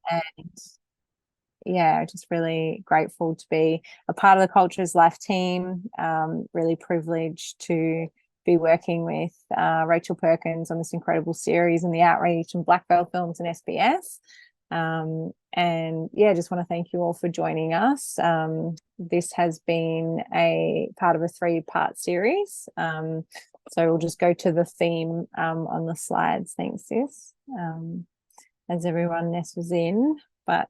And yeah, just really grateful to be a part of the Cultures Life team. Really privileged to be working with Rachel Perkins on this incredible series and the outreach and Black Veil Films and SBS. And yeah, just want to thank you all for joining us. This has been a part of a 3-part series. So we'll just go to the theme on the slides. Thanks, sis. As everyone nestles in, but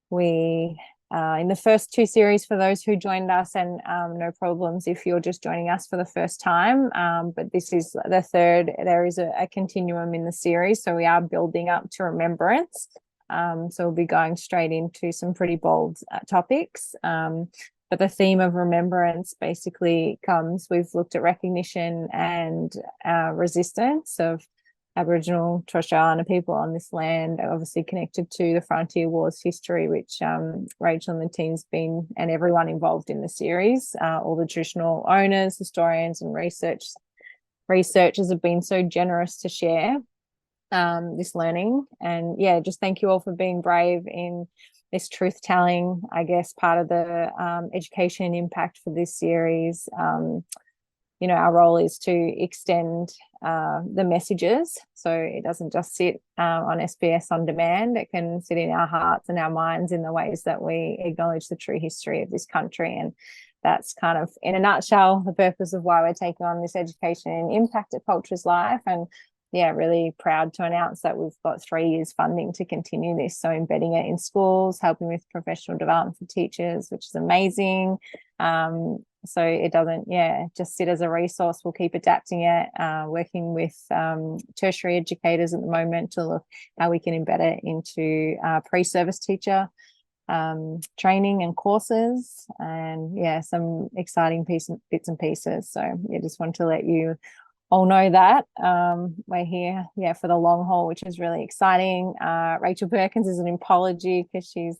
we in the first 2 series, for those who joined us, and no problems if you're just joining us for the first time, but this is the third. There is a continuum in the series, so we are building up to Remembrance. So we'll be going straight into some pretty bold topics, but the theme of remembrance basically comes, we've looked at recognition and resistance of Aboriginal Torres Strait Islander people on this land, obviously connected to the Frontier Wars history, which Rachel and the team's been, and everyone involved in the series, all the traditional owners, historians, and researchers have been so generous to share this learning. And yeah, just thank you all for being brave in this truth telling, I guess, part of the education impact for this series. Our role is to extend the messages, so it doesn't just sit on SBS on demand. It can sit in our hearts and our minds in the ways that we acknowledge the true history of this country. And that's kind of, in a nutshell, the purpose of why we're taking on this education and impact at Cultures Life. And yeah, really proud to announce that we've got 3 years funding to continue this. So embedding it in schools, helping with professional development for teachers, which is amazing. So it doesn't, just sit as a resource. We'll keep adapting it, working with tertiary educators at the moment to look how we can embed it into pre-service teacher training and courses, and some exciting bits and pieces. So just wanted to let you all know that we're here for the long haul, which is really exciting. Rachel Perkins is an apology because she's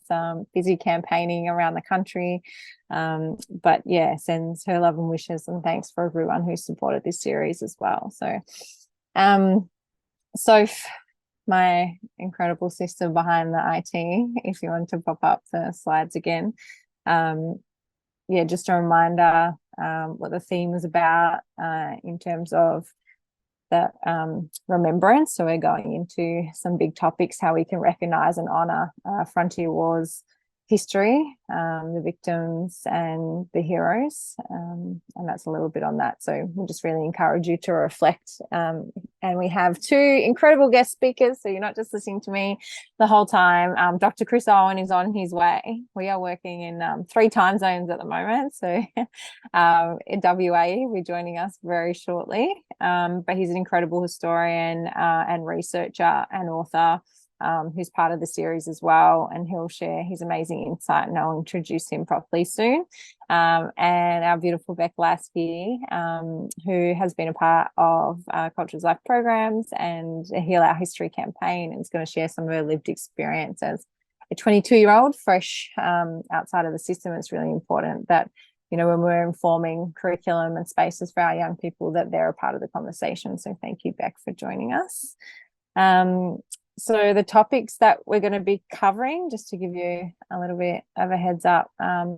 busy campaigning around the country, but sends her love and wishes and thanks for everyone who supported this series as well. So my incredible sister behind the IT, if you want to pop up the slides again, just a reminder what the theme is about in terms of that remembrance. So we're going into some big topics, how we can recognize and honor Frontier Wars history, the victims and the heroes, and that's a little bit on that. So we'll just really encourage you to reflect, and we have 2 incredible guest speakers, so you're not just listening to me the whole time. Dr. Chris Owen is on his way. We are working in 3 time zones at the moment, so in WA will be joining us very shortly, but he's an incredible historian and researcher and author, who's part of the series as well, and he'll share his amazing insight, and I'll introduce him properly soon. And our beautiful Beck Lasky, who has been a part of Cultures Life programs and a Heal Our History campaign, and is going to share some of her lived experience as a 22-year-old fresh outside of the system. It's really important that when we're informing curriculum and spaces for our young people, that they're a part of the conversation. So thank you, Beck, for joining us. So the topics that we're going to be covering, just to give you a little bit of a heads up,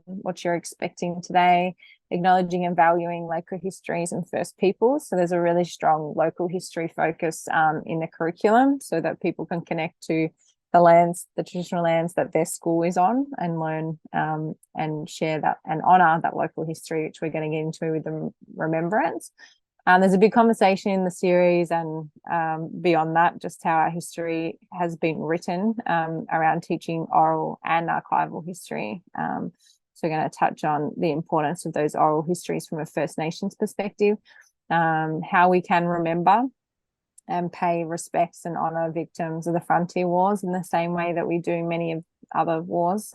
what you're expecting today: acknowledging and valuing local histories and First Peoples. So there's a really strong local history focus in the curriculum, so that people can connect to the lands, the traditional lands that their school is on, and learn and share that and honour that local history, which we're going to get into with the Remembrance. There's a big conversation in the series and beyond that, just how our history has been written around teaching oral and archival history. So we're going to touch on the importance of those oral histories from a First Nations perspective, how we can remember and pay respects and honour victims of the Frontier Wars in the same way that we do many of other wars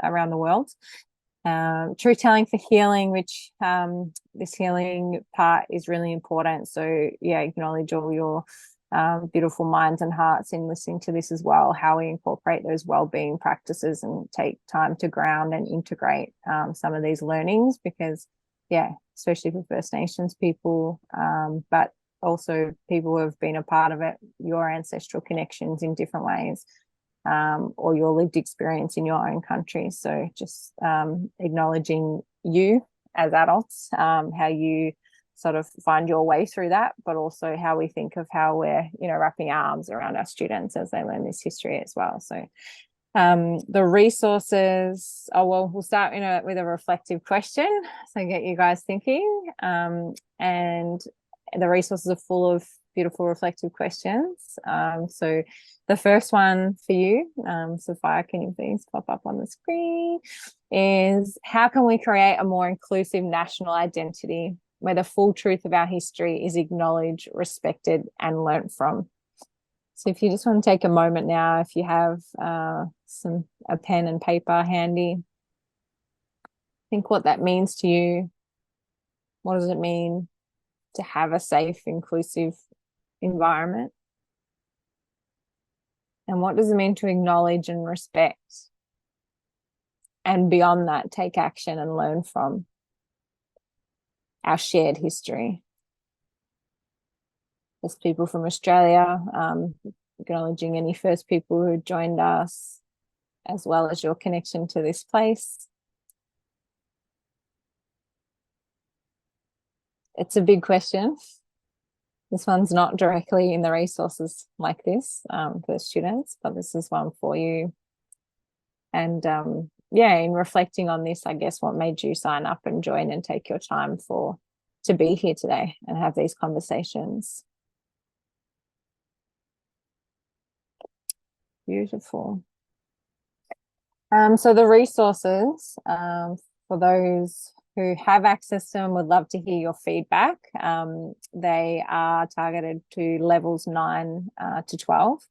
around the world. Truth telling for healing, which this healing part is really important. So acknowledge all your beautiful minds and hearts in listening to this as well, how we incorporate those wellbeing practices and take time to ground and integrate some of these learnings, because especially for First Nations people, but also people who have been a part of it, your ancestral connections in different ways. or your lived experience in your own country. So just acknowledging you as adults, how you sort of find your way through that, but also how we think of how we're, wrapping our arms around our students as they learn this history as well. So the resources, we'll start with a reflective question, so get you guys thinking. And the resources are full of beautiful reflective questions. So the first one for you, Sophia, can you please pop up on the screen, is how can we create a more inclusive national identity where the full truth of our history is acknowledged, respected, and learnt from? So if you just want to take a moment now, if you have a pen and paper handy, think what that means to you. What does it mean to have a safe, inclusive environment? And what does it mean to acknowledge and respect? And beyond that, take action and learn from our shared history. As people from Australia, acknowledging any first people who joined us, as well as your connection to this place. It's a big question. This one's not directly in the resources like this for students, but this is one for you. And in reflecting on this, I guess what made you sign up and join and take your time to be here today and have these conversations. Beautiful. So the resources, for those who have access to them, would love to hear your feedback. They are targeted to levels 9 to 12.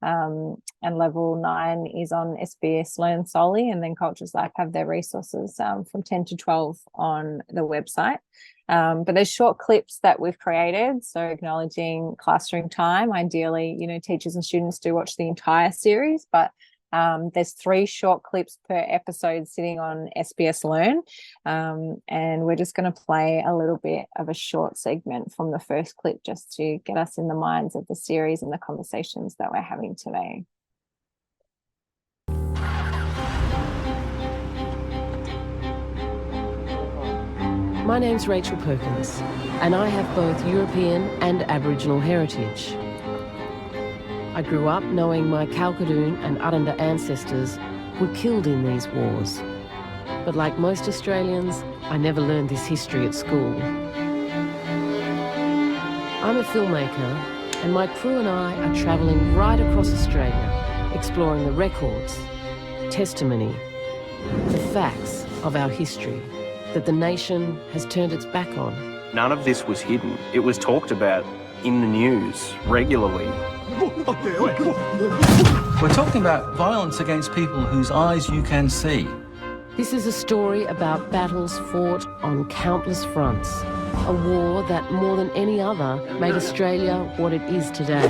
And level 9 is on SBS Learn solely, and then Cultures Life have their resources from 10 to 12 on the website. But there's short clips that we've created, so acknowledging classroom time. Ideally, teachers and students do watch the entire series, but there's 3 short clips per episode sitting on SBS Learn, and we're just going to play a little bit of a short segment from the first clip just to get us in the minds of the series and the conversations that we're having today. My name's Rachel Perkins, and I have both European and Aboriginal heritage. I grew up knowing my Kalkadoon and Aranda ancestors were killed in these wars. But like most Australians, I never learned this history at school. I'm a filmmaker, and my crew and I are travelling right across Australia, exploring the records, testimony, the facts of our history that the nation has turned its back on. None of this was hidden. It was talked about in the news regularly. We're talking about violence against people whose eyes you can see. This is a story about battles fought on countless fronts. A war that, more than any other, made Australia what it is today.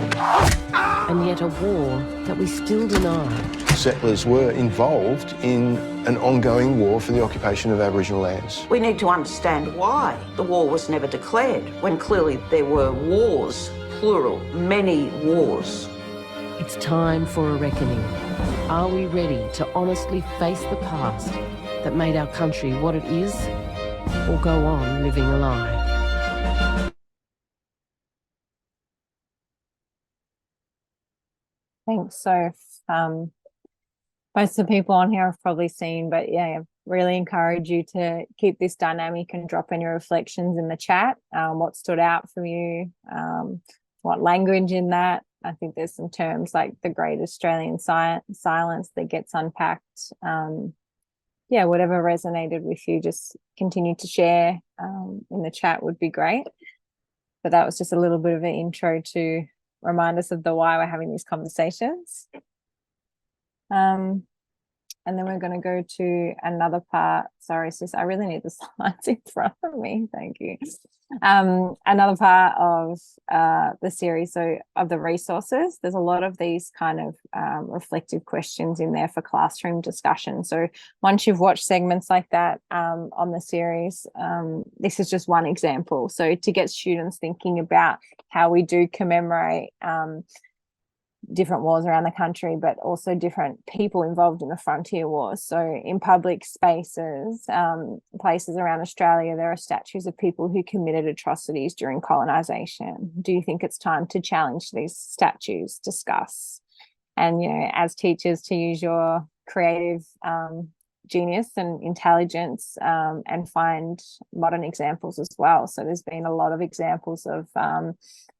And yet a war that we still deny. Settlers were involved in an ongoing war for the occupation of Aboriginal lands. We need to understand why the war was never declared, when clearly there were wars, plural, many wars. It's time for a reckoning. Are we ready to honestly face the past that made our country what it is, or go on living a lie? Thanks. So most of the people on here have probably seen, but I really encourage you to keep this dynamic and drop in your reflections in the chat. What stood out for you? What language in that? I think there's some terms like the Great Australian Silence that gets unpacked. Whatever resonated with you, just continue to share in the chat would be great. But that was just a little bit of an intro to remind us of the why we're having these conversations. And then we're going to go to another part. Sorry, sis, I really need the slides in front of me. Thank you. Another part of the series, so of the resources, there's a lot of these kind of reflective questions in there for classroom discussion. So once you've watched segments like that on the series, this is just one example. So to get students thinking about how we do commemorate different wars around the country, but also different people involved in the frontier wars. So in public spaces, places around Australia, there are statues of people who committed atrocities during colonisation. Do you think it's time to challenge these statues, discuss, and, as teachers, to use your creative genius and intelligence and find modern examples as well? So there's been a lot of examples of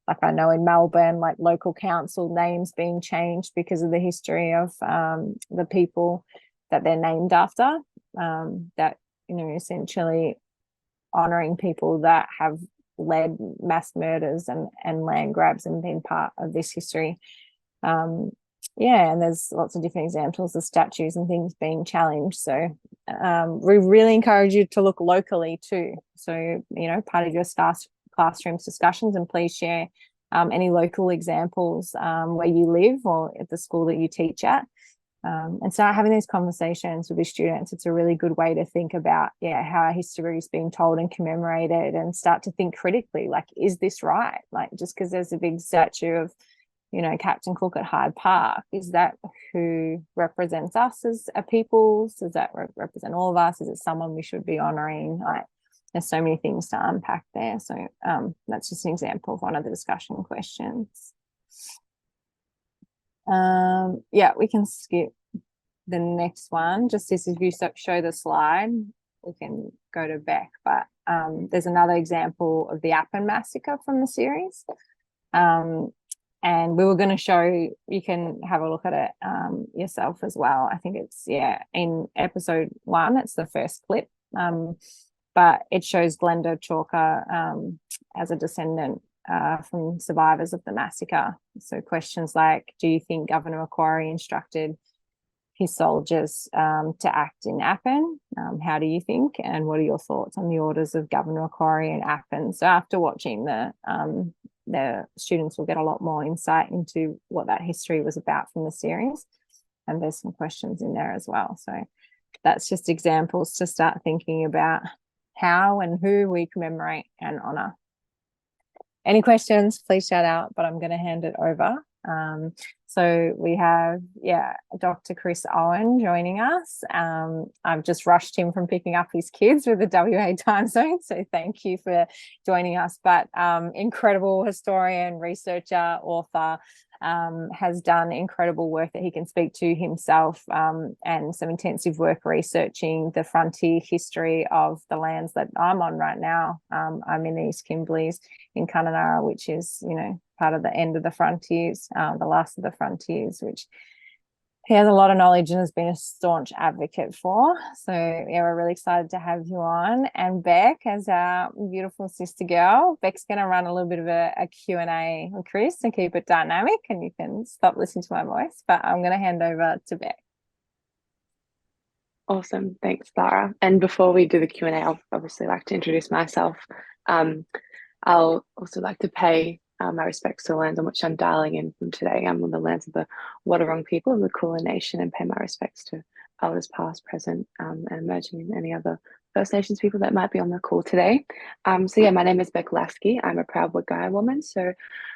like I know in Melbourne, like local council names being changed because of the history of the people that they're named after, that, essentially honouring people that have led mass murders and land grabs and been part of this history. And there's lots of different examples of statues and things being challenged. So we really encourage you to look locally too. So, part of your classrooms discussions, and please share any local examples where you live or at the school that you teach at, and start having these conversations with your students. It's a really good way to think about how our history is being told and commemorated, and start to think critically, like, is this right? Like, just because there's a big statue of Captain Cook at Hyde Park, is that who represents us as a people? Does that represent all of us? Is it someone we should be honouring? Like, there's so many things to unpack there. So that's just an example of one of the discussion questions. We can skip the next one. Just as if you show the slide, we can go to Beck. But there's another example of the Appin massacre from the series. And we were going to show, you can have a look at it yourself as well. I think it's, in episode 1, it's the first clip. But it shows Glenda Chalker as a descendant from survivors of the massacre. So questions like, do you think Governor Macquarie instructed his soldiers to act in Appin? How do you think? And what are your thoughts on the orders of Governor Macquarie in Appin? So after watching the students will get a lot more insight into what that history was about from the series. And there's some questions in there as well. So that's just examples to start thinking about how and who we commemorate and honour. Any questions, please shout out, but I'm going to hand it over. So we have, Dr. Chris Owen joining us. I've just rushed him from picking up his kids with the WA time zone, so thank you for joining us. But incredible historian, researcher, author, has done incredible work that he can speak to himself, and some intensive work researching the frontier history of the lands that I'm on right now. I'm in the East Kimberleys in Kununurra, which is, part of the end of the frontiers, the last of the frontiers, which he has a lot of knowledge and has been a staunch advocate for. So we're really excited to have you on. And Beck, as our beautiful sister girl, Beck's going to run a little bit of a Q&A with Chris and keep it dynamic, and you can stop listening to my voice, but I'm going to hand over to Beck. Awesome. Thanks, Lara. And before we do the Q&A, I'll obviously like to introduce myself. I'll also like to pay my respects to the lands on which I'm dialing in from today. I'm on the lands of the Wadawurrung people of the Kulin Nation, and pay my respects to elders past, present, and emerging, and any other First Nations people that might be on the call today. My name is Beck Lasky. I'm a proud Wagaya woman. So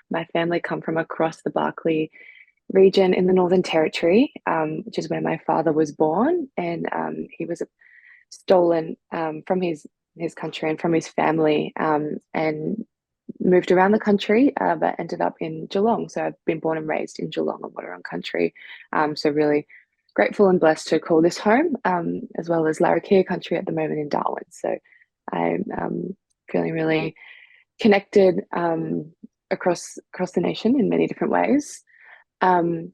my family come from across the Barkly region in the Northern Territory, which is where my father was born, and he was stolen from his country and from his family, and moved around the country, but ended up in Geelong. So I've been born and raised in Geelong and Wadawurrung country. So really grateful and blessed to call this home, as well as Larrakia country at the moment in Darwin. So I'm feeling really connected across the nation in many different ways. I'm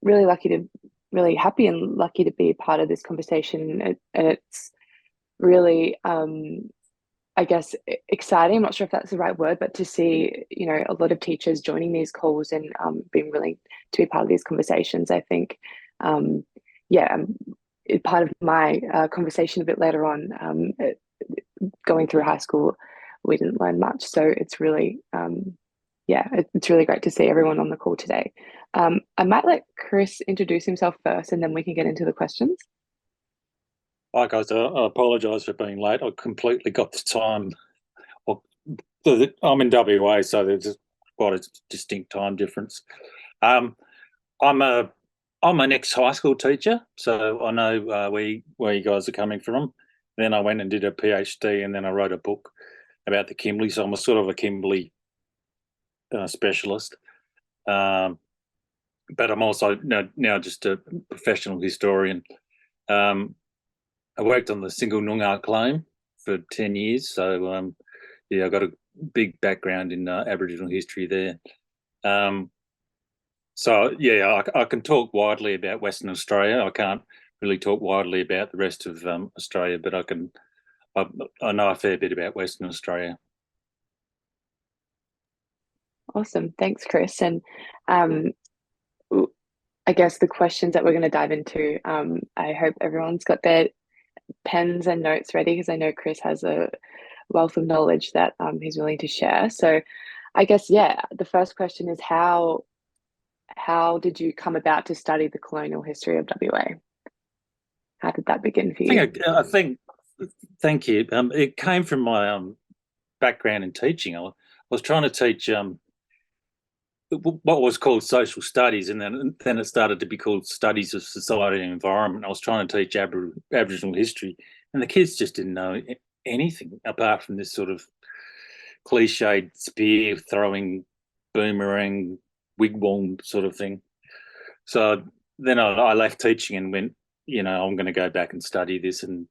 really happy and lucky to be part of this conversation. And it's really, I guess, exciting. I'm not sure if that's the right word, but to see, a lot of teachers joining these calls and being willing to be part of these conversations. I think, part of my conversation a bit later on, going through high school, we didn't learn much. So it's really, it's really great to see everyone on the call today. I might let Chris introduce himself first, and then we can get into the questions. Hi guys, I apologise for being late. I completely got the time. I'm in WA, so there's quite a distinct time difference. I'm an ex-high school teacher, so I know where you guys are coming from. Then I went and did a PhD, and then I wrote a book about the Kimberley. So I'm a sort of a Kimberley specialist. But I'm also now just a professional historian. I worked on the single Noongar claim for 10 years, so yeah, I've got a big background in Aboriginal history there. So yeah, I can talk widely about Western Australia. I can't really talk widely about the rest of Australia, but I know a fair bit about Western Australia. Awesome, thanks, Chris. And I guess the questions that we're going to dive into, I hope everyone's got their pens and notes ready, because I know Chris has a wealth of knowledge that he's willing to share. So I guess, yeah, the first question is how did you come about to study the colonial history of WA? How did that begin for you? I think thank you. It came from my background in teaching. I was trying to teach what was called social studies, and then it started to be called studies of society and environment. I was trying to teach Aboriginal history, and the kids just didn't know anything apart from this sort of cliched spear throwing, boomerang, wigwam sort of thing. So then I left teaching and went, I'm going to go back and study this. And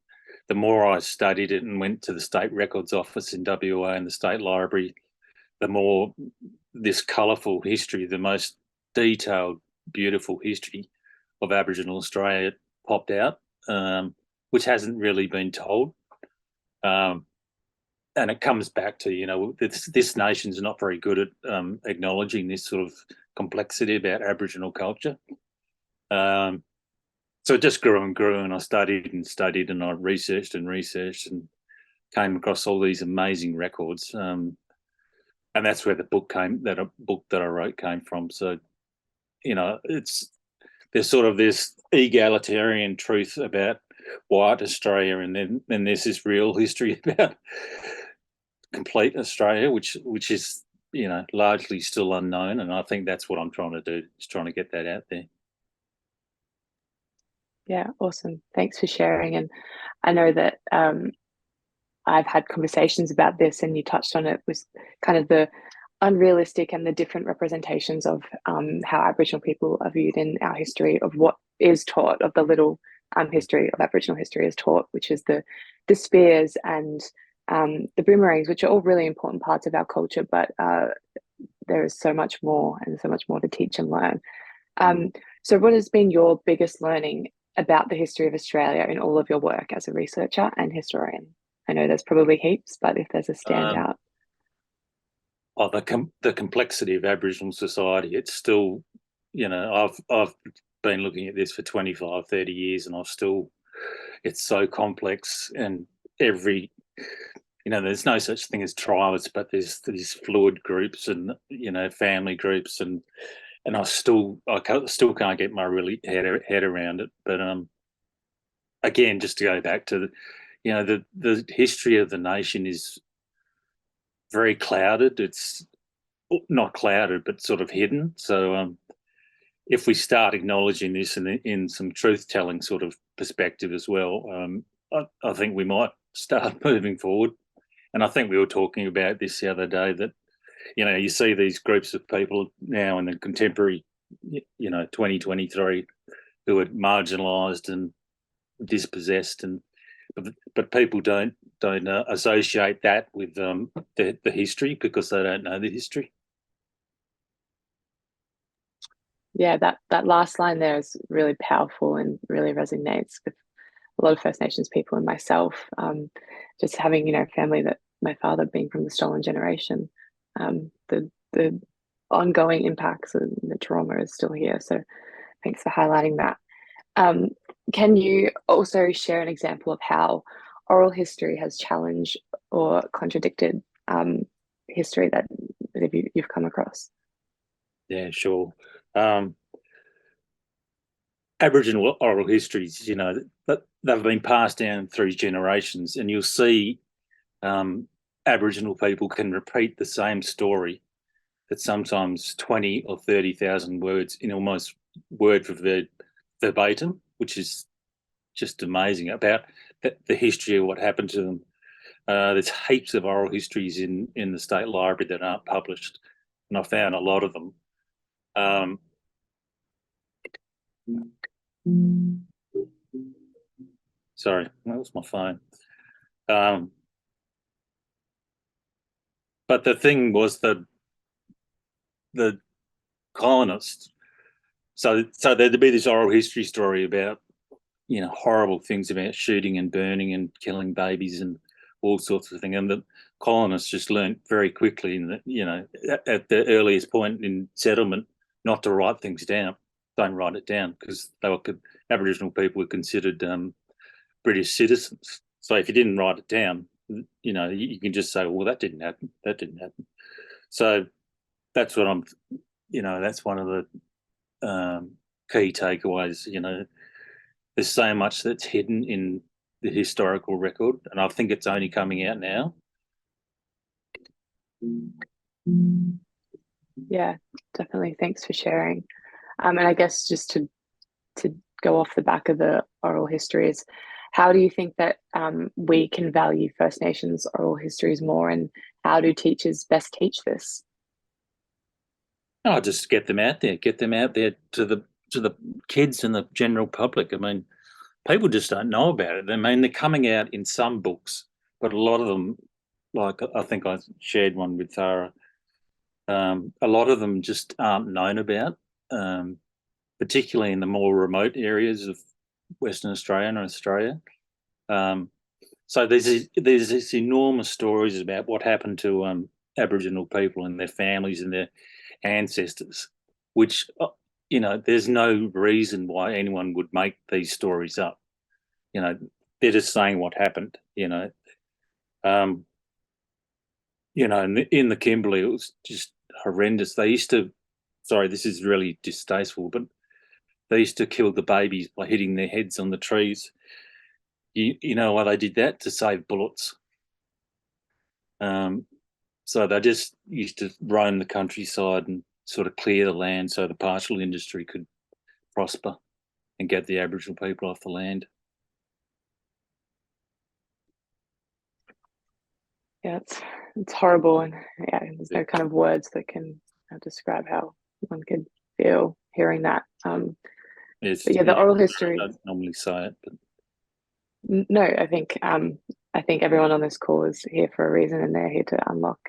the more I studied it and went to the State Records Office in WA and the State Library, the more this colourful history, the most detailed, beautiful history of Aboriginal Australia popped out, which hasn't really been told. And it comes back to, this nation's not very good at acknowledging this sort of complexity about Aboriginal culture. So it just grew and grew, and I studied and studied, and I researched and came across all these amazing records. And that's where the book that I wrote came from. So, there's sort of this egalitarian truth about white Australia, and then there's this real history about complete Australia, which is largely still unknown. And I think that's what I'm trying to do, is trying to get that out there. Yeah, awesome. Thanks for sharing. And I know that I've had conversations about this, and you touched on it, was kind of the unrealistic and the different representations of how Aboriginal people are viewed in our history, of what is taught, of the little history of Aboriginal history is taught, which is the spears and the boomerangs, which are all really important parts of our culture, but there is so much more, and so much more to teach and learn. So what has been your biggest learning about the history of Australia in all of your work as a researcher and historian? I know there's probably heaps, but if there's a standout. The complexity of Aboriginal society, it's still, I've been looking at this for 25, 30 years, and it's so complex, and there's no such thing as tribes, but there's these fluid groups and, family groups, and I still can't get my really head around it. But again, just to go back to the history of the nation is very clouded. It's not clouded, but sort of hidden. So if we start acknowledging this in some truth-telling sort of perspective as well, I think we might start moving forward. And I think we were talking about this the other day, that you see these groups of people now in the contemporary 2023 who are marginalised and dispossessed, but people don't associate that with the history, because they don't know the history. Yeah, that last line there is really powerful and really resonates with a lot of First Nations people and myself. Just having family, that my father being from the stolen generation, the ongoing impacts and the trauma is still here. So thanks for highlighting that. Can you also share an example of how oral history has challenged or contradicted history that you've come across? Yeah, sure. Aboriginal oral histories, they've been passed down through generations, and you'll see Aboriginal people can repeat the same story that sometimes 20 or 30,000 words in almost word for word verbatim, which is just amazing about the history of what happened to them. There's heaps of oral histories in the State Library that aren't published, and I found a lot of them. Sorry, that was my phone. But the thing was the colonists. So there'd be this oral history story about, you know, horrible things about shooting and burning and killing babies and all sorts of things. And the colonists just learnt very quickly, in that, you know, at the earliest point in settlement, not to write things down. Don't write it down, because Aboriginal people were considered British citizens. So if you didn't write it down, you know, you can just say, well, that didn't happen. That didn't happen. So that's what I'm, you know, that's one of the key takeaways. You know, there's so much that's hidden in the historical record, and I think it's only coming out now. Yeah, definitely. Thanks for sharing. And I guess just to go off the back of the oral histories, how do you think that we can value First Nations oral histories more, and how do teachers best teach this? Oh, just get them out there to the kids and the general public. I mean, people just don't know about it. I mean, they're coming out in some books, but a lot of them, like I think I shared one with Tara, a lot of them just aren't known about, particularly in the more remote areas of Western Australia and Australia. So there's this enormous stories about what happened to Aboriginal people and their families and their ancestors, which, you know, there's no reason why anyone would make these stories up. You know, they're just saying what happened. You know, in the Kimberley, it was just horrendous. They used to, sorry, this is really distasteful, but they used to kill the babies by hitting their heads on the trees. You know why they did that? To save bullets. So they just used to roam the countryside and sort of clear the land so the pastoral industry could prosper and get the Aboriginal people off the land. Yeah, it's horrible, and yeah, there's no kind of words that can describe how one could feel hearing that. But yeah, the oral history. I don't normally say it, but no, I think everyone on this call is here for a reason, and they're here to unlock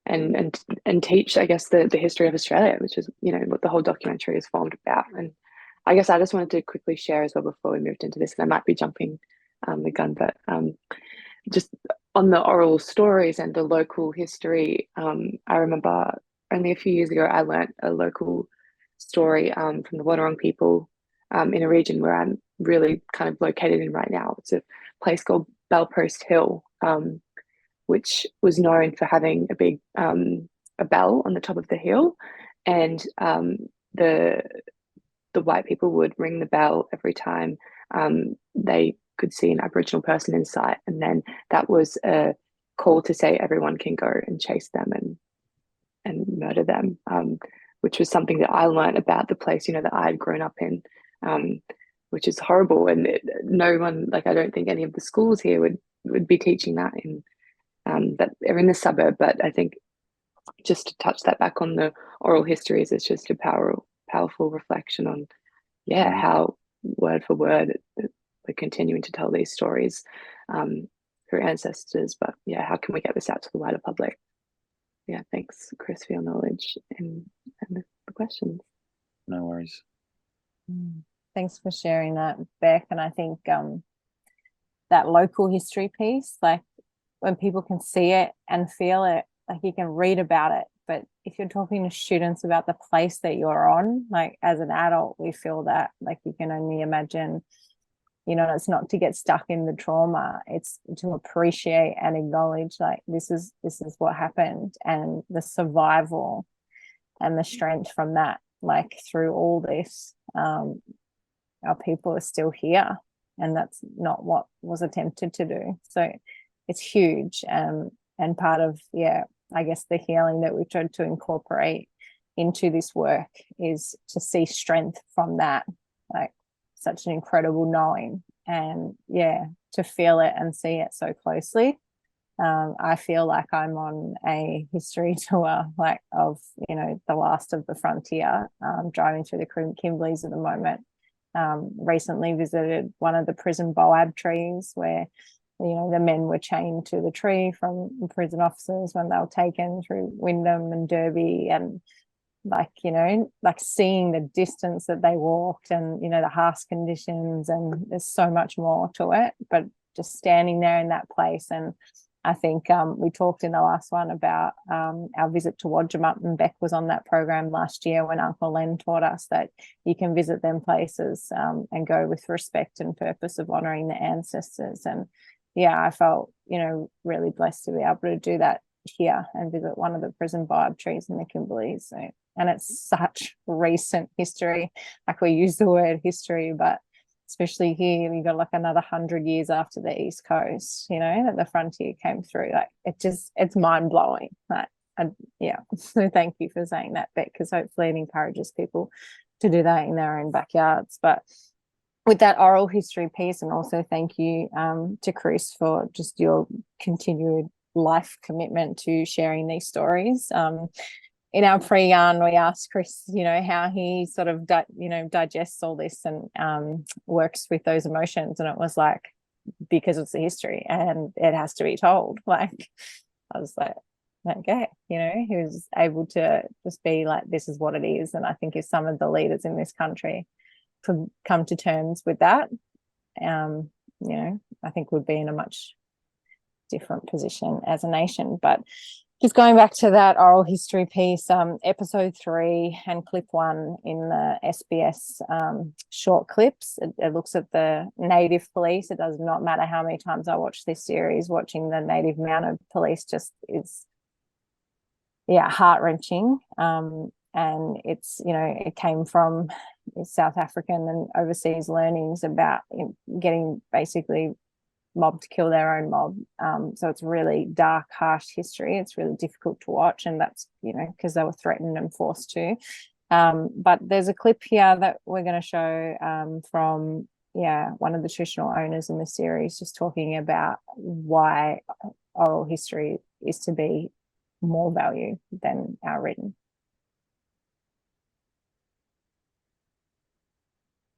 and teach, I guess, the history of Australia, which is, you know, what the whole documentary is formed about. And I guess I just wanted to quickly share as well before we moved into this, and I might be jumping the gun, but just on the oral stories and the local history, I remember only a few years ago I learnt a local story from the Wadawurrung people in a region where I'm really kind of located in right now. It's a place called Bellpost Hill, which was known for having a big a bell on the top of the hill, and the white people would ring the bell every time they could see an Aboriginal person in sight, and then that was a call to say everyone can go and chase them and murder them, which was something that I learned about the place, you know, that I had grown up in, which is horrible. And no one, like, I don't think any of the schools here would be teaching that in that are in the suburb. But I think just to touch that back on the oral histories, it's just a powerful reflection on, yeah, how word for word we're continuing to tell these stories through ancestors. But yeah, how can we get this out to the wider public? Yeah, thanks, Chris, for your knowledge and the questions. No worries. Thanks for sharing that, Beck. And I think that local history piece, like when people can see it and feel it, like you can read about it, but if you're talking to students about the place that you're on, like as an adult, we feel that, like you can only imagine, you know, it's not to get stuck in the trauma, it's to appreciate and acknowledge, like this is what happened, and the survival and the strength from that, like through all this, our people are still here, and that's not what was attempted to do. So it's huge, and part of I guess the healing that we've tried to incorporate into this work is to see strength from that, like such an incredible knowing, and yeah, to feel it and see it so closely. I feel like I'm on a history tour, like of, you know, the last of the frontier, driving through the Kimberleys at the moment. Recently visited one of the prison boab trees where, you know, the men were chained to the tree from prison officers when they were taken through Wyndham and Derby, and like, you know, like seeing the distance that they walked and, you know, the harsh conditions, and there's so much more to it, but just standing there in that place. And I think we talked in the last one about our visit to Wadjamut, and Beck was on that program last year when Uncle Len taught us that you can visit them places and go with respect and purpose of honouring the ancestors. And yeah, I felt, you know, really blessed to be able to do that here and visit one of the prison boab trees in the Kimberleys. So, and it's such recent history. Like, we use the word history, but especially here, we got like another 100 years after the East Coast, you know, that the frontier came through. Like, it's mind blowing. Like, yeah. So thank you for saying that, Beck, because hopefully it encourages people to do that in their own backyards. But with that oral history piece, and also thank you to Chris for just your continued life commitment to sharing these stories. In our pre-yarn, we asked Chris, you know, how he sort of, digests all this and works with those emotions. And it was like, because it's a history and it has to be told. Like, I was like, okay, you know, he was able to just be like, this is what it is. And I think if some of the leaders in this country could come to terms with that, you know, I think we'd be in a much different position as a nation. But just going back to that oral history piece, episode 3 and clip 1 in the SBS short clips, it looks at the Native police. It does not matter how many times I watch this series, watching the Native mounted police just is, yeah, heart-wrenching. And it's, you know, it came from South African and overseas learnings about, you know, getting basically mob to kill their own mob. So it's really dark, harsh history. It's really difficult to watch, and that's, you know, because they were threatened and forced to. But there's a clip here that we're going to show from, yeah, one of the traditional owners in the series, just talking about why oral history is to be more value than our written.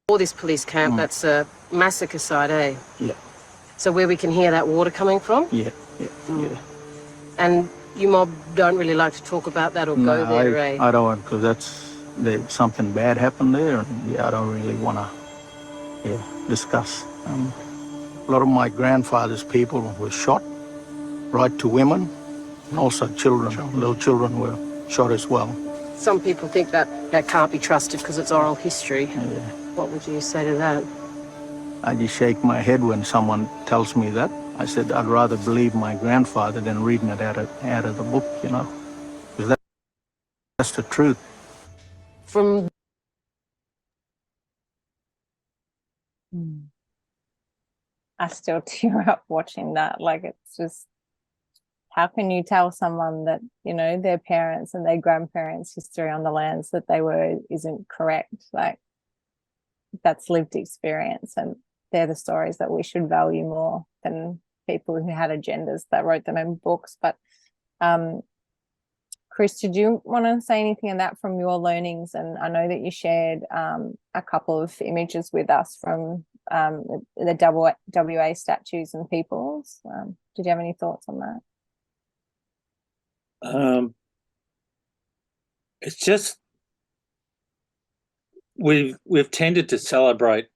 Or this police camp, that's a massacre site, eh? Yeah. So where we can hear that water coming from? Yeah. And you mob don't really like to talk about that or go there, eh? I don't, because something bad happened there, and yeah, I don't really want to discuss. A lot of my grandfather's people were shot, right to women, and also children. Little children were shot as well. Some people think that can't be trusted because it's oral history. Yeah. What would you say to that? I just shake my head when someone tells me that. I said I'd rather believe my grandfather than reading it out of the book, you know, because that's the truth. From I still tear up watching that. Like, it's just, how can you tell someone that, you know, their parents and their grandparents' history on the lands that they were isn't correct? Like, that's lived experience, and they're the stories that we should value more than people who had agendas that wrote them in books. But Chris, did you want to say anything on that from your learnings? And I know that you shared a couple of images with us from the WA statues and peoples. Did you have any thoughts on that? It's just we've tended to celebrate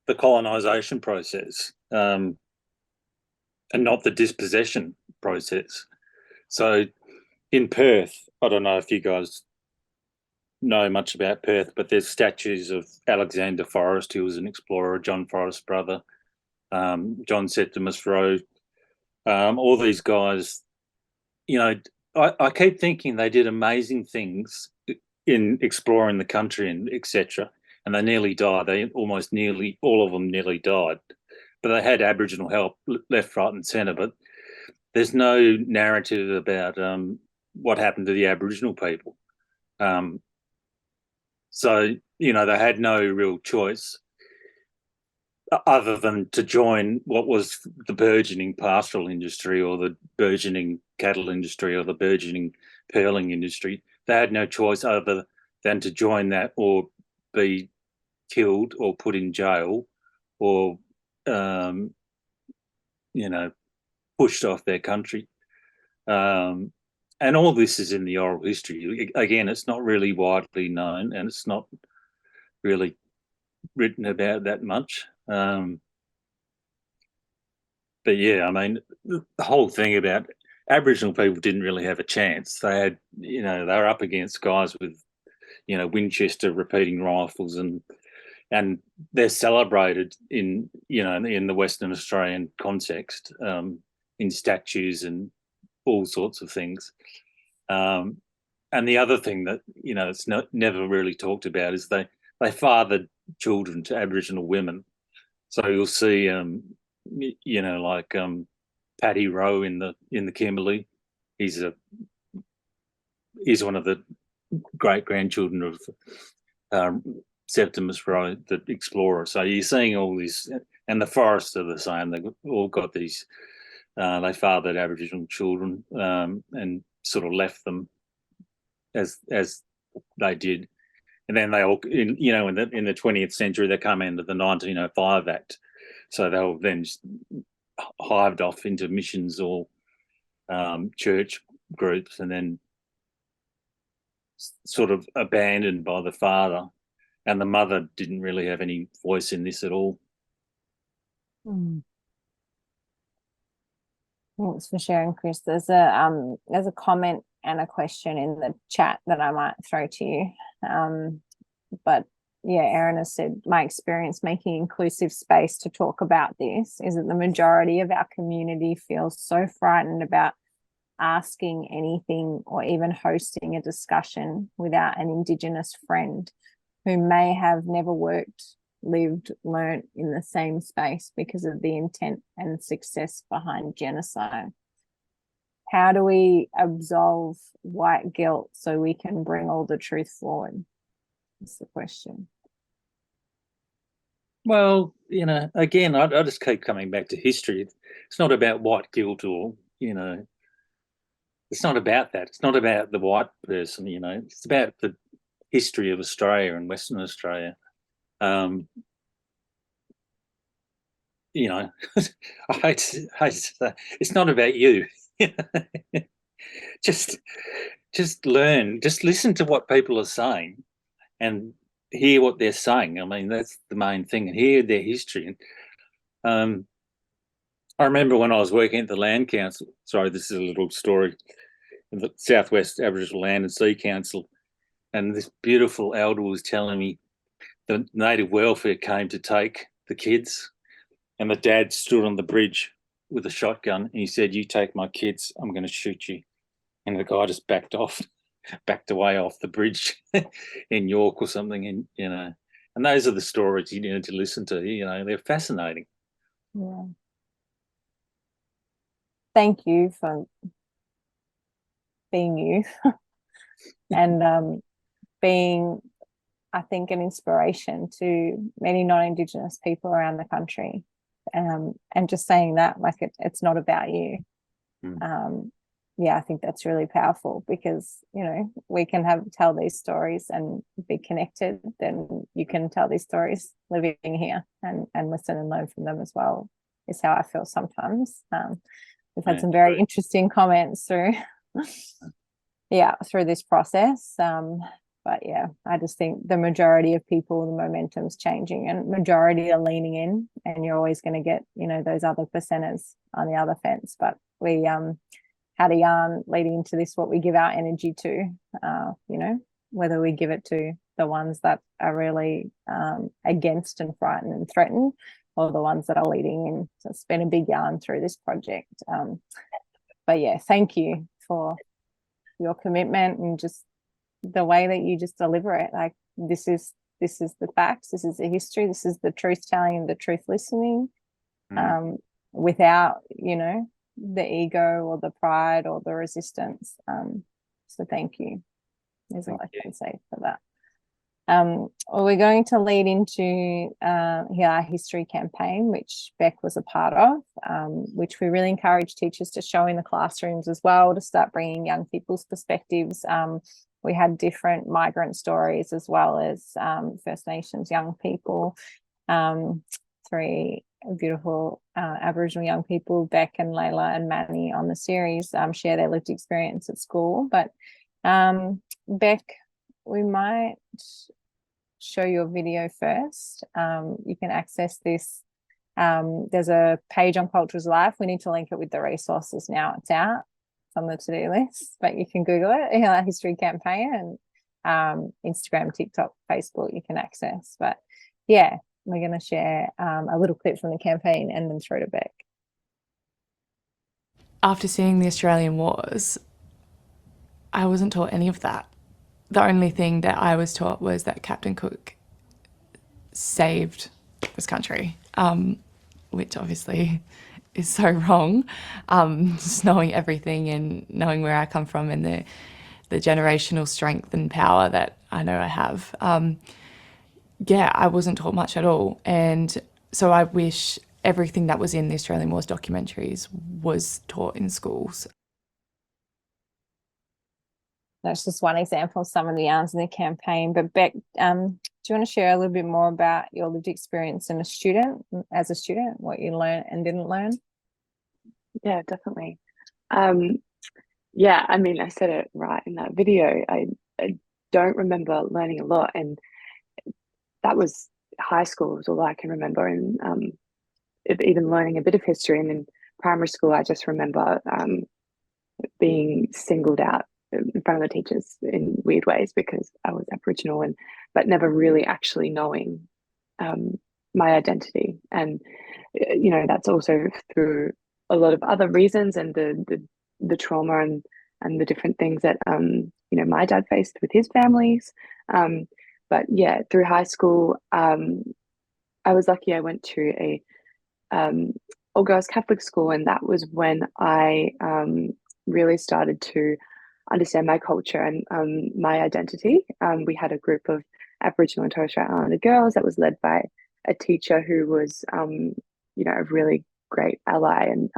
the colonisation process and not the dispossession process. So in Perth, I don't know if you guys know much about Perth, but there's statues of Alexander Forrest, who was an explorer, John Forrest's brother, John Septimus Roe, all these guys. You know, I keep thinking they did amazing things in exploring the country and etc. And they nearly died. All of them nearly died. But they had Aboriginal help left, right and centre. But there's no narrative about what happened to the Aboriginal people. So, you know, they had no real choice other than to join what was the burgeoning pastoral industry or the burgeoning cattle industry or the burgeoning pearling industry. They had no choice other than to join that or be killed or put in jail or, you know, pushed off their country. And all this is in the oral history. Again, it's not really widely known and it's not really written about that much. But yeah, I mean, the whole thing about Aboriginal people didn't really have a chance. They had, you know, they were up against guys with, you know, Winchester repeating rifles, and they're celebrated in, you know, in the Western Australian context, in statues and all sorts of things. And the other thing that, you know, it's never really talked about is they fathered children to Aboriginal women. So you'll see, you know, like Paddy Rowe in the Kimberley. He's one of the great grandchildren of Septimus Rowe, the explorer. So you're seeing all this, and the forests are the same. They've all got these. They fathered Aboriginal children and sort of left them as they did, and then they all, you know, in the 20th century, they come into the 1905 Act, so they were then hived off into missions or church groups, and then sort of abandoned by the father, and the mother didn't really have any voice in this at all. Thanks for sharing, Chris. There's a comment and a question in the chat that I might throw to you. But yeah, Erin has said, my experience making inclusive space to talk about this is that the majority of our community feels so frightened about asking anything or even hosting a discussion without an Indigenous friend who may have never worked, lived, learnt in the same space because of the intent and success behind genocide. How do we absolve white guilt so we can bring all the truth forward? That's the question. Well, you know, again, I just keep coming back to history. It's not about white guilt or, you know, it's not about that. It's not about the white person, you know. It's about the history of Australia and Western Australia. You know, I hate to say, it's not about you. just learn, just listen to what people are saying and hear what they're saying. I mean, that's the main thing, and hear their history. And I remember when I was working at the Land Council, sorry, this is a little story, the Southwest Aboriginal Land and Sea Council, and this beautiful elder was telling me the native welfare came to take the kids, and the dad stood on the bridge with a shotgun, and he said, "You take my kids, I'm going to shoot you." And the guy just backed away off the bridge in York or something, and, you know, and those are the stories you need to listen to. You know, they're fascinating. Yeah. Thank you for being you and being, I think, an inspiration to many non-Indigenous people around the country. And just saying that, like, it's not about you. Yeah, I think that's really powerful, because, you know, we can tell these stories and be connected. Then you can tell these stories living here and listen and learn from them as well, is how I feel sometimes. We've had some very interesting comments through this process. But yeah, I just think the majority of people, the momentum's changing and majority are leaning in, and you're always going to get, you know, those other percenters on the other fence. But we had a yarn leading into this, what we give our energy to, you know, whether we give it to the ones that are really against and frightened and threatened, or the ones that are leading in. So it's been a big yarn through this project. But yeah, thank you for your commitment and just the way that you just deliver it. Like, this is the facts, this is the history, this is the truth telling and the truth listening, without, you know, the ego or the pride or the resistance. So thank you is all I can say for that. Well, we're going to lead into our history campaign, which Beck was a part of, which we really encourage teachers to show in the classrooms as well, to start bringing young people's perspectives. We had different migrant stories as well as First Nations young people. Three beautiful Aboriginal young people, Beck and Layla and Manny, on the series share their lived experience at school. But Beck, we might show your video first. You can access this. There's a page on Cultures Life. We need to link it with the resources now. It's out. It's on the to-do list, but you can Google it, our history campaign, and Instagram, TikTok, Facebook, you can access. But yeah, we're going to share a little clip from the campaign and then throw to Beck. After seeing the Australian Wars, I wasn't taught any of that. The only thing that I was taught was that Captain Cook saved this country, which obviously is so wrong. Just knowing everything and knowing where I come from and the generational strength and power that I know I have. Yeah, I wasn't taught much at all. And so I wish everything that was in the Australian Wars documentaries was taught in schools. That's just one example of some of the yarns in the campaign. But Beck, do you want to share a little bit more about your lived experience as a student, what you learned and didn't learn? Yeah, definitely. Yeah, I mean, I said it right in that video. I don't remember learning a lot, and that was high school was all I can remember, and even learning a bit of history. And in primary school, I just remember being singled out in front of the teachers in weird ways because I was Aboriginal, but never really actually knowing my identity. And that's also through a lot of other reasons and the trauma and the different things that my dad faced with his families. But yeah, through high school, I was lucky. I went to a all-girls Catholic school, and that was when I really started to understand my culture and my identity. We had a group of Aboriginal and Torres Strait Islander girls that was led by a teacher who was, a really great ally and,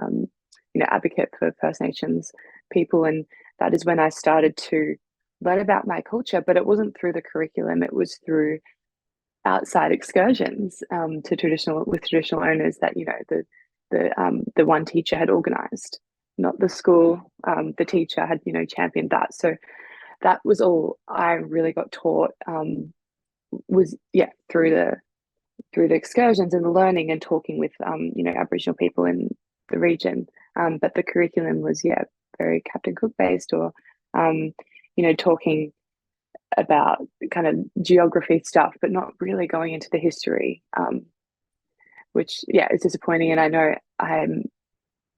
advocate for First Nations people. And that is when I started to learn about my culture, but it wasn't through the curriculum. It was through outside excursions with traditional owners that, the one teacher had organized, not the school. The teacher had, championed that. So that was all I really got taught was through the excursions and the learning and talking with Aboriginal people in the region. But the curriculum was very Captain Cook based, or talking about kind of geography stuff, but not really going into the history, which is disappointing. And I know I'm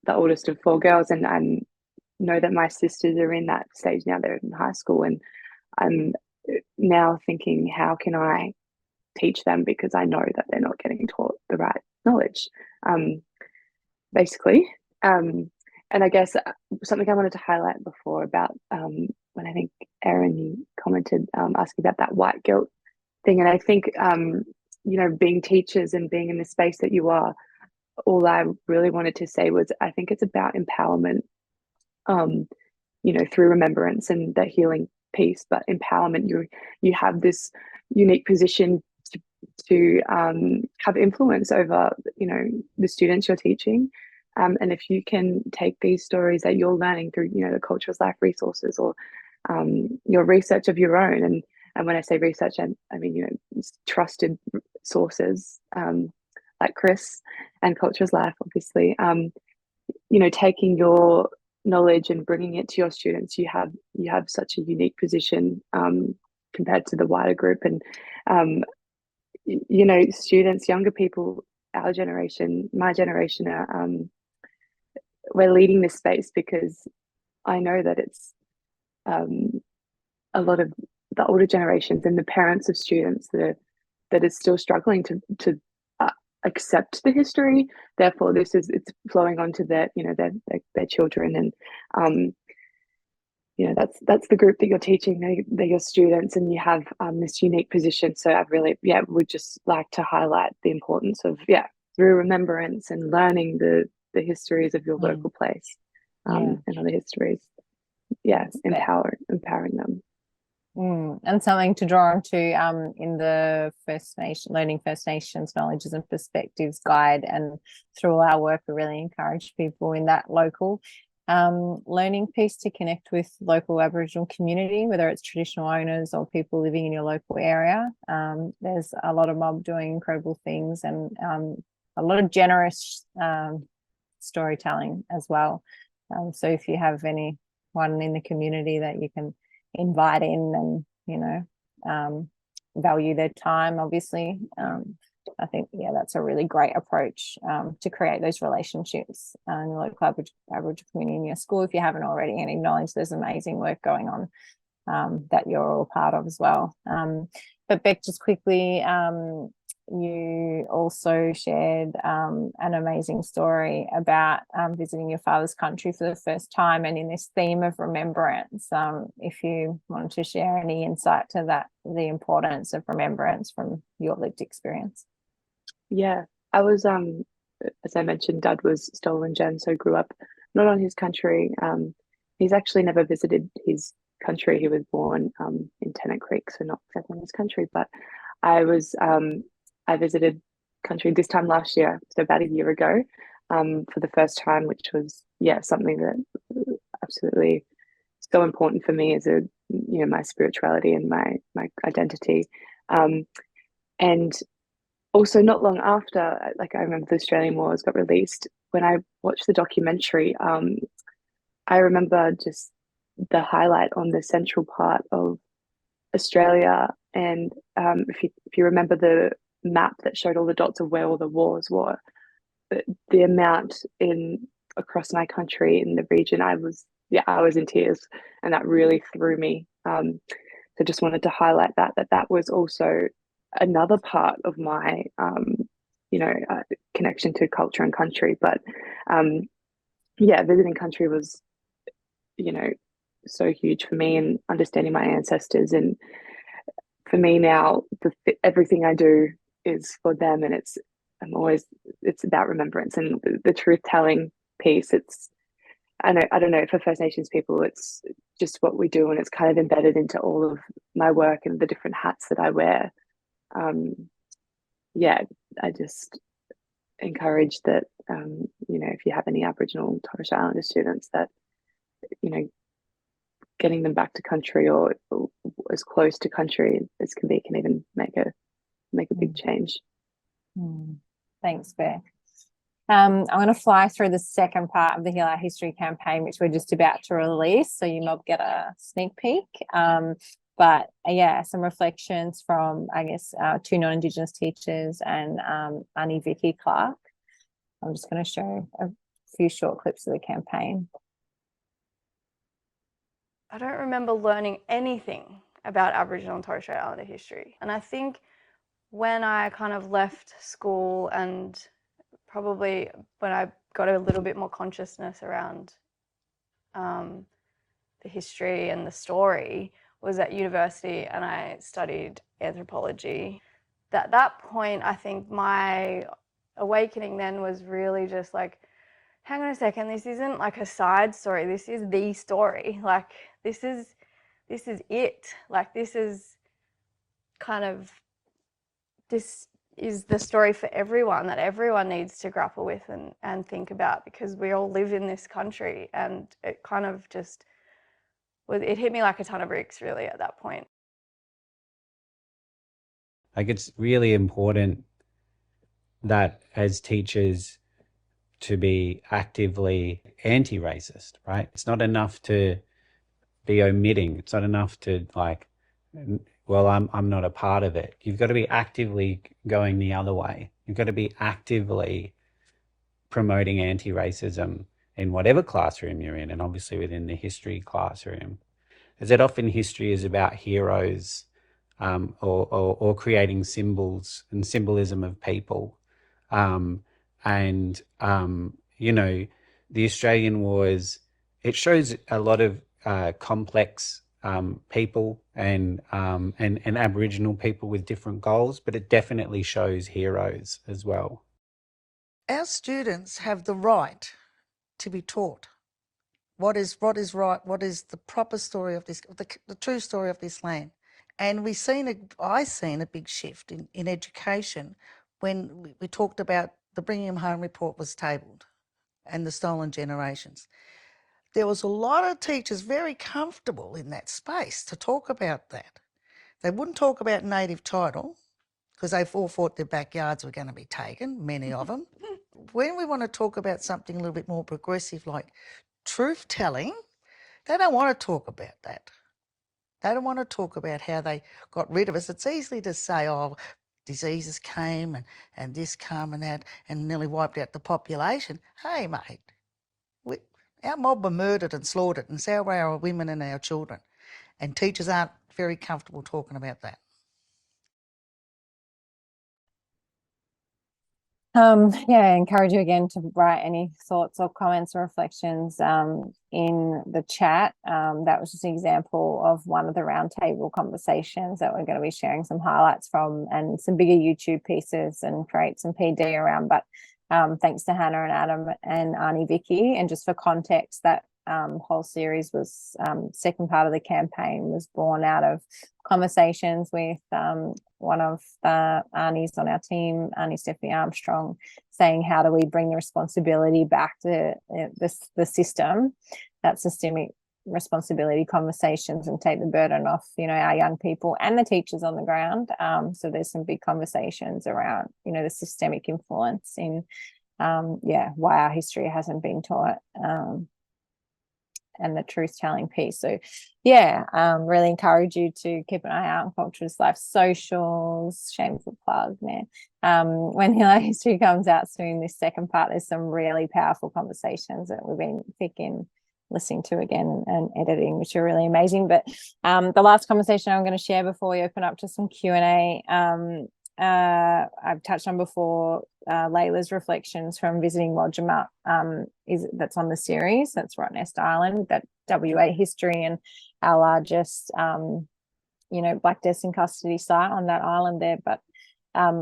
the oldest of 4 girls, and I know that my sisters are in that stage now. They're in high school, and I'm now thinking, how can I teach them, because I know that they're not getting taught the right knowledge, basically. And I guess something I wanted to highlight before about when I think Erin, you commented asking about that white guilt thing, and I think being teachers and being in the space that you are, all I really wanted to say was I think it's about empowerment, through remembrance and the healing piece, but empowerment. You have this unique position to have influence over the students you're teaching, and if you can take these stories that you're learning through the Cultures Life resources, or your research of your own, and when I say research, I mean trusted sources like Chris and Cultures Life, obviously, taking your knowledge and bringing it to your students, you have such a unique position compared to the wider group. And students, younger people, our generation, my generation, we're leading this space because I know that it's a lot of the older generations and the parents of students that are still struggling to accept the history. Therefore, it's flowing onto their children, and that's the group that you're teaching. They're your students, and you have this unique position. So I really would just like to highlight the importance of through remembrance and learning the histories of your local place, and other histories. Empowering them. And something to draw on to in the Learning First Nations Knowledges and Perspectives guide, and through all our work we really encourage people in that local learning piece to connect with local Aboriginal community, whether it's traditional owners or people living in your local area. There's a lot of mob doing incredible things, and a lot of generous storytelling as well. So if you have anyone in the community that you can invite in and value their time, obviously, I think that's a really great approach to create those relationships in the local Aboriginal community in your school, if you haven't already, and acknowledge there's amazing work going on that you're all part of as well. But Beck, just quickly, you also shared an amazing story about visiting your father's country for the first time, and in this theme of remembrance. If you wanted to share any insight to that, the importance of remembrance from your lived experience. Yeah, I was, as I mentioned, Dad was stolen gen, so grew up not on his country. He's actually never visited his country. He was born in Tennant Creek, so not exactly in his country, but I visited country this time last year, so about a year ago, for the first time, which was something that absolutely so important for me as my spirituality and my identity, and also not long after, like, I remember the Australian Wars got released. When I watched the documentary, I remember just the highlight on the central part of Australia, and if you remember the map that showed all the dots of where all the wars were, the amount across my country in the region, I was in tears, and that really threw me. So just wanted to highlight that was also another part of my connection to culture and country. But visiting country was so huge for me, and understanding my ancestors. And for me now, everything I do is for them, and it's about remembrance and the truth telling piece. I don't know, for First Nations people, it's just what we do, and it's kind of embedded into all of my work and the different hats that I wear. I just encourage that, if you have any Aboriginal and Torres Strait Islander students, that, getting them back to country, or as close to country as can be, can even make a big change. Thanks, Beck. I'm going to fly through the second part of the Heal Our History campaign, which we're just about to release, so you might get a sneak peek. But some reflections from, I guess, two non-Indigenous teachers and Annie Vicky Clark. I'm just going to show a few short clips of the campaign. I don't remember learning anything about Aboriginal and Torres Strait Islander history. And I think when I kind of left school, and probably when I got a little bit more consciousness around the history and the story, was at university, and I studied anthropology. At that point, I think my awakening then was really just like, hang on a second, this isn't like a side story, this is the story. Like, this is it. Like, this is the story for everyone, that everyone needs to grapple with and think about, because we all live in this country. And it kind of just it hit me like a ton of bricks, really, at that point. Like, it's really important that as teachers to be actively anti-racist, right? It's not enough to be omitting. It's not enough to well, I'm not a part of it. You've got to be actively going the other way. You've got to be actively promoting anti-racism in whatever classroom you're in, and obviously within the history classroom. As that often history is about heroes, or creating symbols and symbolism of people. And you know, the Australian Wars, it shows a lot of complex people and Aboriginal people with different goals, but it definitely shows heroes as well. Our students have the right to be taught what is right, what is the proper story of this, the true story of this land. And I seen a big shift in education when we talked about the Bringing Them Home report was tabled and the stolen generations. There was a lot of teachers very comfortable in that space to talk about that. They wouldn't talk about native title because they all thought their backyards were going to be taken, many of them. When we want to talk about something a little bit more progressive like truth telling, they don't want to talk about that. They don't want to talk about how they got rid of us. It's easy to say, oh, diseases came and this come and that and nearly wiped out the population. Hey, mate, our mob were murdered and slaughtered, and so were our women and our children. And teachers aren't very comfortable talking about that. Yeah, I encourage you again to write any thoughts or comments or reflections in the chat. That was just an example of one of the roundtable conversations that we're going to be sharing some highlights from, and some bigger YouTube pieces and create some PD around. But thanks to Hannah and Adam and Arnie Vicky. And just for context, that whole series was second part of the campaign was born out of conversations with one of the Arnie's on our team, Arnie Stephanie Armstrong, saying how do we bring the responsibility back to the system, that systemic responsibility conversations, and take the burden off, you know, our young people and the teachers on the ground. So there's some big conversations around, you know, the systemic influence in why our history hasn't been taught. And the truth-telling piece. So really encourage you to keep an eye out on Cultures Life socials. Shameful plug, man. When Heal Our History comes out soon, this second part, there's some really powerful conversations that we've been picking, listening to again and editing, which are really amazing. But the last conversation I'm going to share before we open up to some Q&A, I've touched on before, Layla's reflections from visiting Wodjama, that's on the series. That's Rottnest Island, that WA history, and our largest Black Deaths in Custody site on that island there. But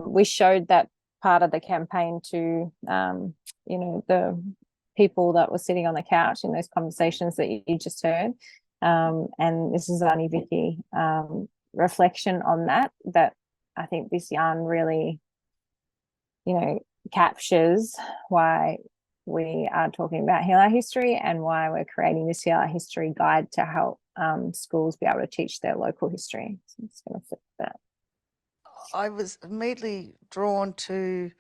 we showed that part of the campaign to the people that were sitting on the couch in those conversations that you just heard, and this is Arnie Vicky reflection on that I think this yarn really, captures why we are talking about Heal Our History and why we're creating this Heal Our History guide to help schools be able to teach their local history. So I'm just going to flip that. I was immediately drawn to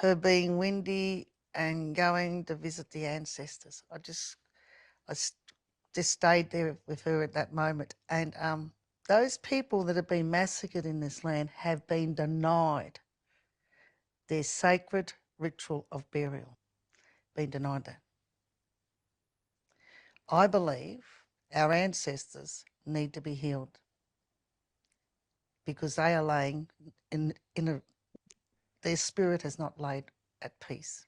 her being windy and going to visit the ancestors. I just stayed there with her at that moment. And those people that have been massacred in this land have been denied their sacred ritual of burial, been denied that. I believe our ancestors need to be healed because they are laying their spirit has not laid at peace.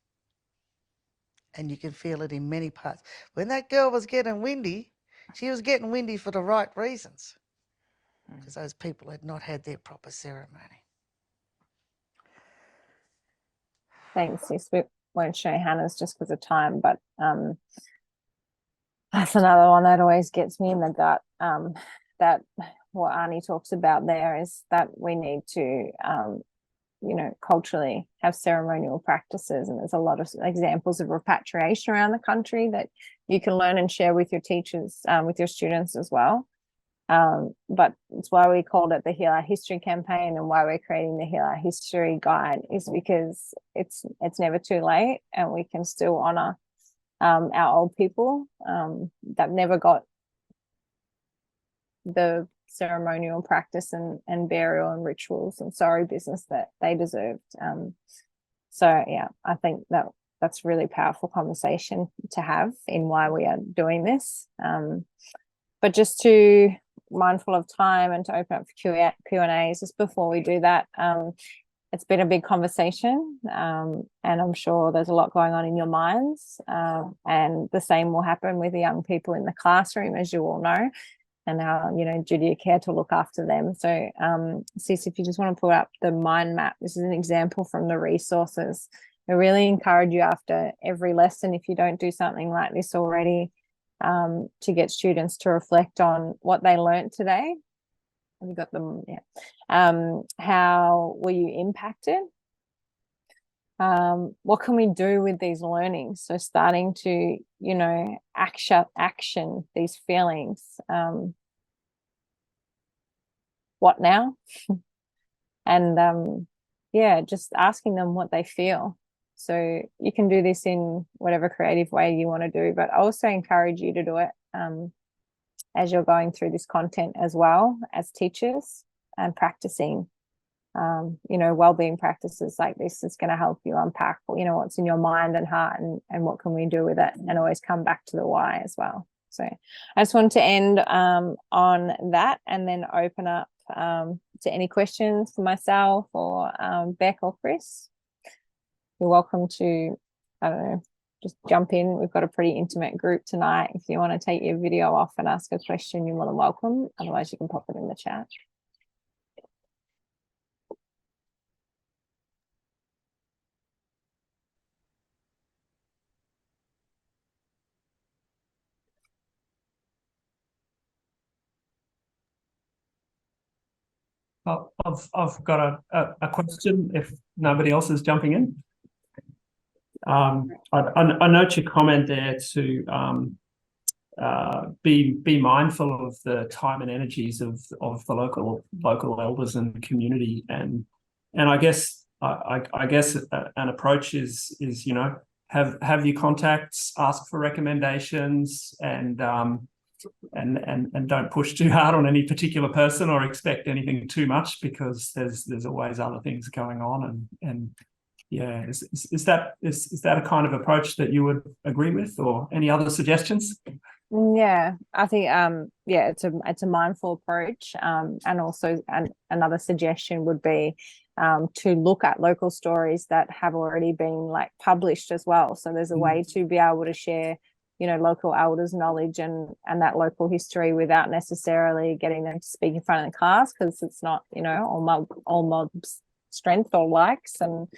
And you can feel it in many parts. When that girl was getting windy, she was getting windy for the right reasons, because those people had not had their proper ceremony. Thanks, sis. We won't show Hannah's just because of time, but that's another one that always gets me in the gut. That what Arnie talks about there is that we need to culturally have ceremonial practices, and there's a lot of examples of repatriation around the country that you can learn and share with your teachers, with your students as well. But it's why we called it the Heal Our History campaign, and why we're creating the Heal Our History guide is because it's never too late, and we can still honor our old people that never got the ceremonial practice and burial and rituals and sorry business that they deserved. I think that's really powerful conversation to have in why we are doing this. But just to mindful of time and to open up for Q&As, just before we do that, it's been a big conversation, and I'm sure there's a lot going on in your minds, and the same will happen with the young people in the classroom, as you all know, and our, duty of care to look after them. So, Sis, if you just want to pull up the mind map, this is an example from the resources. I really encourage you after every lesson, if you don't do something like this already, to get students to reflect on what they learned today. Have you got them? Yeah. How were you impacted? What can we do with these learnings? So starting to, action these feelings. What now? And just asking them what they feel. So you can do this in whatever creative way you want to do, but I also encourage you to do it as you're going through this content as well as teachers, and practicing. Wellbeing practices like this is going to help you unpack, what's in your mind and heart, and what can we do with it, and always come back to the why as well. So I just wanted to end on that, and then open up to any questions for myself or Beck or Chris. You're welcome to, I don't know, just jump in. We've got a pretty intimate group tonight. If you want to take your video off and ask a question, you're more than welcome. Otherwise, you can pop it in the chat. I've got a question if nobody else is jumping in. I note your comment there to be mindful of the time and energies of the local elders and community, and I guess I guess an approach is have your contacts, ask for recommendations, and don't push too hard on any particular person or expect anything too much, because there's always other things going on, and yeah, is that a kind of approach that you would agree with, or any other suggestions? Yeah, I think it's a mindful approach, and also another suggestion would be to look at local stories that have already been published as well. So there's a way to be able to share local elders' knowledge and that local history without necessarily getting them to speak in front of the class, because it's not all mobs strength or likes, and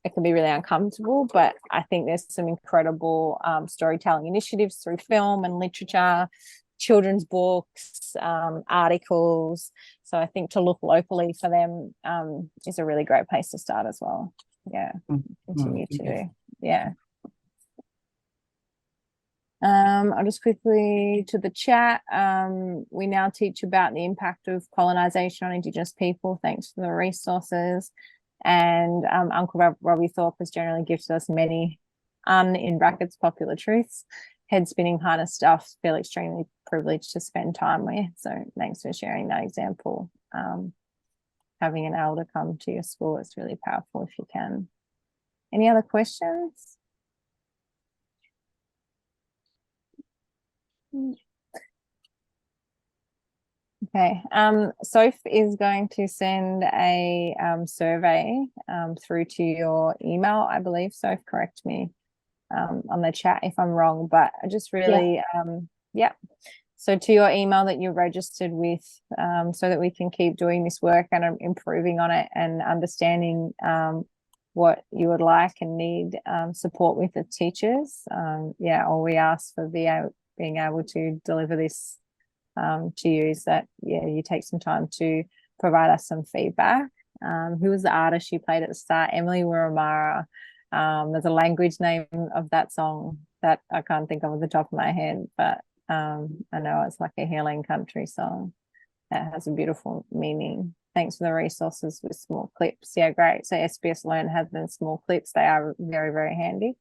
it can be really uncomfortable. But I think there's some incredible storytelling initiatives through film and literature, children's books, articles. So I think to look locally for them is a really great place to start as well. Yeah, continue to do. Yeah. I'll just quickly to the chat. We now teach about the impact of colonisation on Indigenous people, thanks to the resources. And Uncle Robbie Thorpe has generally gifted us many in brackets popular truths, head spinning kind of stuff. Feel extremely privileged to spend time with. So thanks for sharing that example. Having an elder come to your school is really powerful if you can. Any other questions? Okay, Soph is going to send a survey through to your email, I believe. Soph, correct me on the chat if I'm wrong, but I just really, So to your email that you're registered with, so that we can keep doing this work and improving on it and understanding what you would like and need support with the teachers. All we ask for being able to deliver this to you is that you take some time to provide us some feedback. Who was the artist you played at the start? Emily Wuramara. There's a language name of that song that I can't think of at the top of my head, but I know it's like a healing country song that has a beautiful meaning. Thanks for the resources with small clips. Yeah, great. So SBS Learn has the small clips. They are very, very handy.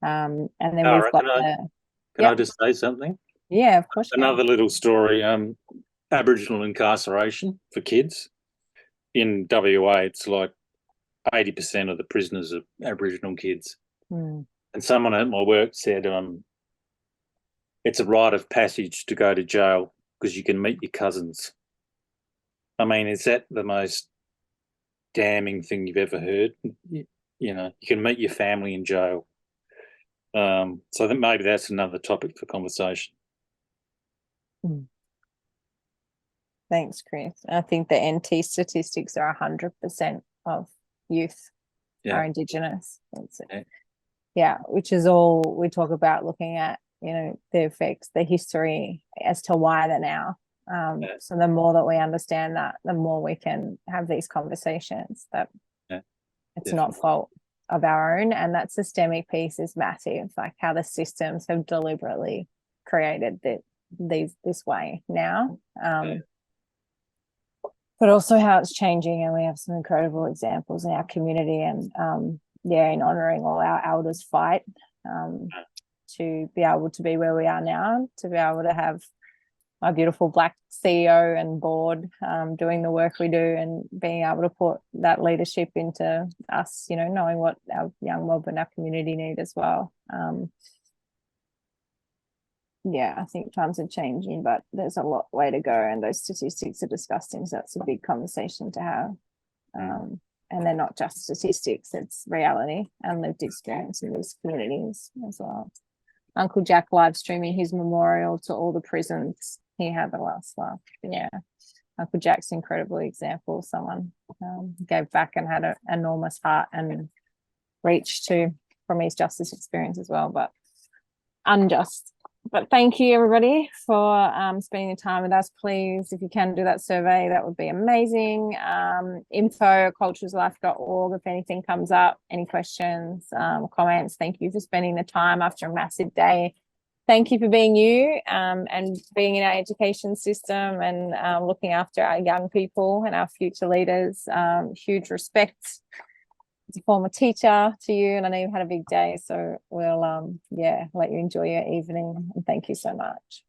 And then we've got Can I just say something? Yeah, of course. Another little story, Aboriginal incarceration for kids. In WA, it's like 80% of the prisoners are Aboriginal kids. Mm. And someone at my work said it's a rite of passage to go to jail because you can meet your cousins. I mean, is that the most damning thing you've ever heard. You know, you can meet your family in jail. So I think maybe that's another topic for conversation. Thanks, Chris. I think the NT statistics are 100% of youth are Indigenous. Yeah, which is all we talk about, looking at, you know, the effects, the history as to why they're now. So the more that we understand that, the more we can have these conversations that it's not fault of our own, and that systemic piece is massive, like how the systems have deliberately created this way now. But also how it's changing, and we have some incredible examples in our community, and in honouring all our elders' fight to be able to be where we are now, to be able to have my beautiful Black CEO and board doing the work we do, and being able to put that leadership into us, you know, knowing what our young mob and our community need as well. I think times are changing, but there's a lot way to go, and those statistics are disgusting, so that's a big conversation to have. And they're not just statistics, it's reality and lived experience in these communities as well. Uncle Jack live streaming his memorial to all the prisons he had the last laugh. Uncle Jack's an incredible example, someone gave back and had an enormous heart and reach from his justice experience as well, but unjust. But thank you, everybody, for spending the time with us. Please, if you can do that survey, that would be amazing. info@cultureslife.org if anything comes up, any questions, comments. Thank you for spending the time after a massive day. Thank you for being you and being in our education system, and looking after our young people and our future leaders. Huge respect as a former teacher to you, and I know you've had a big day, so we'll let you enjoy your evening, and thank you so much.